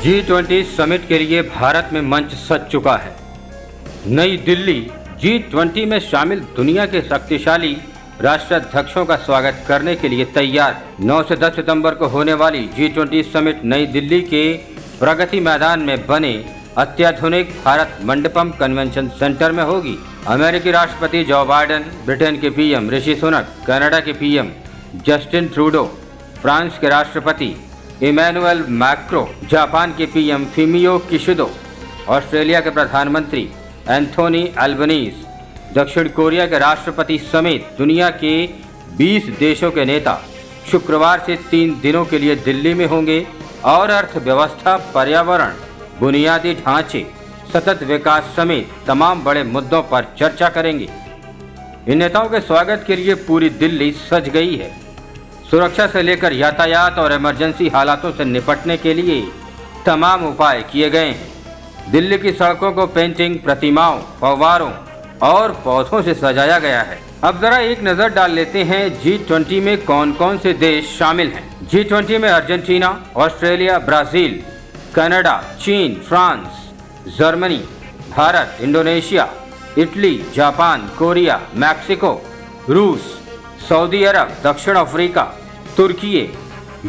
G20 summit के लिए भारत में मंच सज चुका है। नई दिल्ली G20 में शामिल दुनिया के शक्तिशाली राष्ट्राध्यक्षों का स्वागत करने के लिए तैयार। 9 से 10 सितंबर को होने वाली G20 समिट नई दिल्ली के प्रगति मैदान में बने अत्याधुनिक भारत मंडपम कन्वेंशन सेंटर में होगी। अमेरिकी राष्ट्रपति जो बाइडेन, ब्रिटेन के पीएम ऋषि सुनक, कनाडा के पीएम जस्टिन ट्रूडो, फ्रांस के राष्ट्रपति इमैनुअल मैक्रो, जापान के पीएम फुमियो किशिदा, ऑस्ट्रेलिया के प्रधानमंत्री एंथोनी अल्बनीज, दक्षिण कोरिया के राष्ट्रपति समेत दुनिया के 20 देशों के नेता शुक्रवार से 3 दिनों के लिए दिल्ली में होंगे और अर्थव्यवस्था, पर्यावरण, बुनियादी ढांचे, सतत विकास समेत तमाम बड़े मुद्दों पर चर्चा करेंगे। इन नेताओं के स्वागत के लिए पूरी दिल्ली सज गई है। सुरक्षा से लेकर यातायात और इमरजेंसी हालातों से निपटने के लिए तमाम उपाय किए गए हैं। दिल्ली की सड़कों को पेंटिंग, प्रतिमाओं, फव्वारों और पौधों से सजाया गया है। अब जरा एक नज़र डाल लेते हैं G20 में कौन कौन से देश शामिल हैं। G20 में अर्जेंटीना, ऑस्ट्रेलिया, ब्राज़ील, कनाडा, चीन, France, Germany, Bharat, Indonesia, Italy, Japan, Korea, Mexico, रूस, सऊदी अरब, दक्षिण अफ्रीका, तुर्की,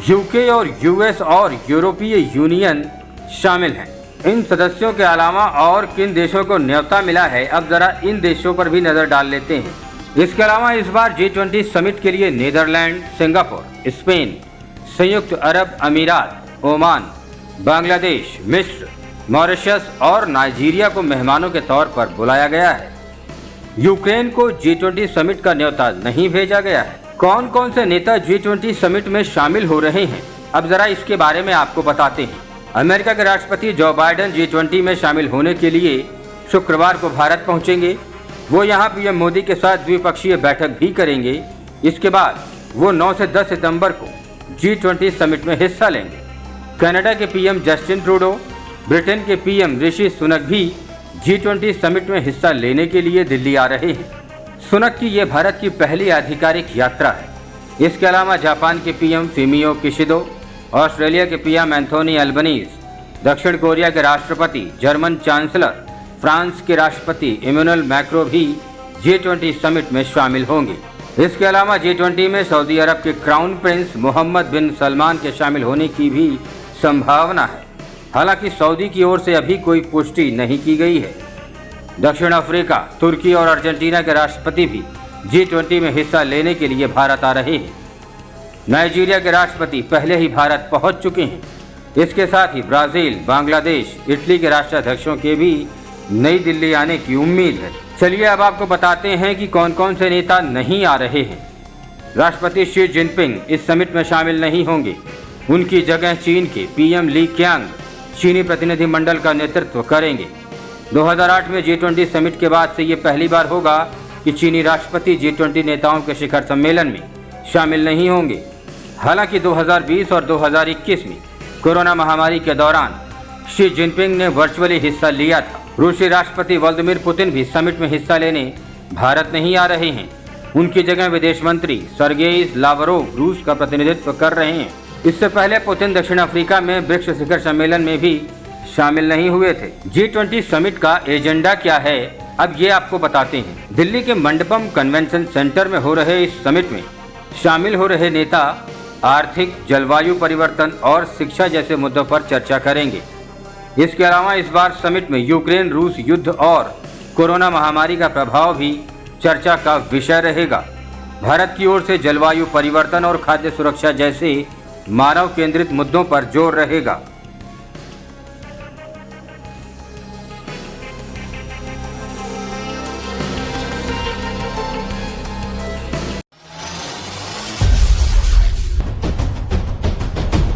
यूके और यूएस और यूरोपीय यूनियन शामिल हैं। इन सदस्यों के अलावा और किन देशों को न्योता मिला है, अब जरा इन देशों पर भी नज़र डाल लेते हैं। इसके अलावा इस बार G20 समिट के लिए नीदरलैंड, सिंगापुर, स्पेन, संयुक्त अरब अमीरात, ओमान, बांग्लादेश, मिस्र, मॉरिशस और नाइजीरिया को मेहमानों के तौर पर बुलाया गया है। यूक्रेन को G20 समिट का न्योता नहीं भेजा गया है। कौन कौन से नेता G20 समिट में शामिल हो रहे हैं, अब जरा इसके बारे में आपको बताते हैं। अमेरिका के राष्ट्रपति जो बाइडेन G20 में शामिल होने के लिए शुक्रवार को भारत पहुंचेंगे। वो यहां पीएम मोदी के साथ द्विपक्षीय बैठक भी करेंगे। इसके बाद वो 9 से 10 सितंबर को G20 समिट में हिस्सा लेंगे। कनाडा के पीएम जस्टिन ट्रूडो, ब्रिटेन के पीएम ऋषि सुनक भी G20 समिट में हिस्सा लेने के लिए दिल्ली आ रहे हैं। सुनक की ये भारत की पहली आधिकारिक यात्रा है। इसके अलावा जापान के पीएम फुमियो किशिदा, ऑस्ट्रेलिया के पीएम एंथोनी अल्बनीज, दक्षिण कोरिया के राष्ट्रपति, जर्मन चांसलर, फ्रांस के राष्ट्रपति इमैनुअल मैक्रो भी G20 समिट में शामिल होंगे। इसके अलावा G20 में सऊदी अरब के क्राउन प्रिंस मोहम्मद बिन सलमान के शामिल होने की भी संभावना है। हालांकि सऊदी की ओर से अभी कोई पुष्टि नहीं की गई है। दक्षिण अफ्रीका, तुर्की और अर्जेंटीना के राष्ट्रपति भी G20 में हिस्सा लेने के लिए भारत आ रहे हैं। नाइजीरिया के राष्ट्रपति पहले ही भारत पहुंच चुके हैं। इसके साथ ही ब्राज़ील, बांग्लादेश, इटली के राष्ट्राध्यक्षों के भी नई दिल्ली आने की उम्मीद है। चलिए अब आपको बताते हैं कि कौन कौन से नेता नहीं आ रहे हैं। राष्ट्रपति शी जिनपिंग इस समिट में शामिल नहीं होंगे। उनकी जगह चीन के पीएम ली क्यांग चीनी प्रतिनिधिमंडल का नेतृत्व करेंगे। 2008 में G20 समिट के बाद से ये पहली बार होगा कि चीनी राष्ट्रपति G20 नेताओं के शिखर सम्मेलन में शामिल नहीं होंगे। हालांकि 2020 और 2021 में कोरोना महामारी के दौरान शी जिनपिंग ने वर्चुअली हिस्सा लिया था। रूसी राष्ट्रपति व्लादिमीर पुतिन भी समिट में हिस्सा लेने भारत नहीं आ रहे हैं। उनकी जगह विदेश मंत्री सर्गेई लावरोव रूस का प्रतिनिधित्व कर रहे हैं। इससे पहले पुतिन दक्षिण अफ्रीका में ब्रिक्स शिखर सम्मेलन में भी शामिल नहीं हुए थे। G20 समिट का एजेंडा क्या है, अब ये आपको बताते हैं। दिल्ली के मंडपम कन्वेंशन सेंटर में हो रहे इस समिट में शामिल हो रहे नेता आर्थिक, जलवायु परिवर्तन और शिक्षा जैसे मुद्दों पर चर्चा करेंगे। इसके अलावा इस बार समिट में यूक्रेन रूस युद्ध और कोरोना महामारी का प्रभाव भी चर्चा का विषय रहेगा। भारत की ओर से जलवायु परिवर्तन और खाद्य सुरक्षा जैसे मानव केंद्रित मुद्दों पर जोर रहेगा।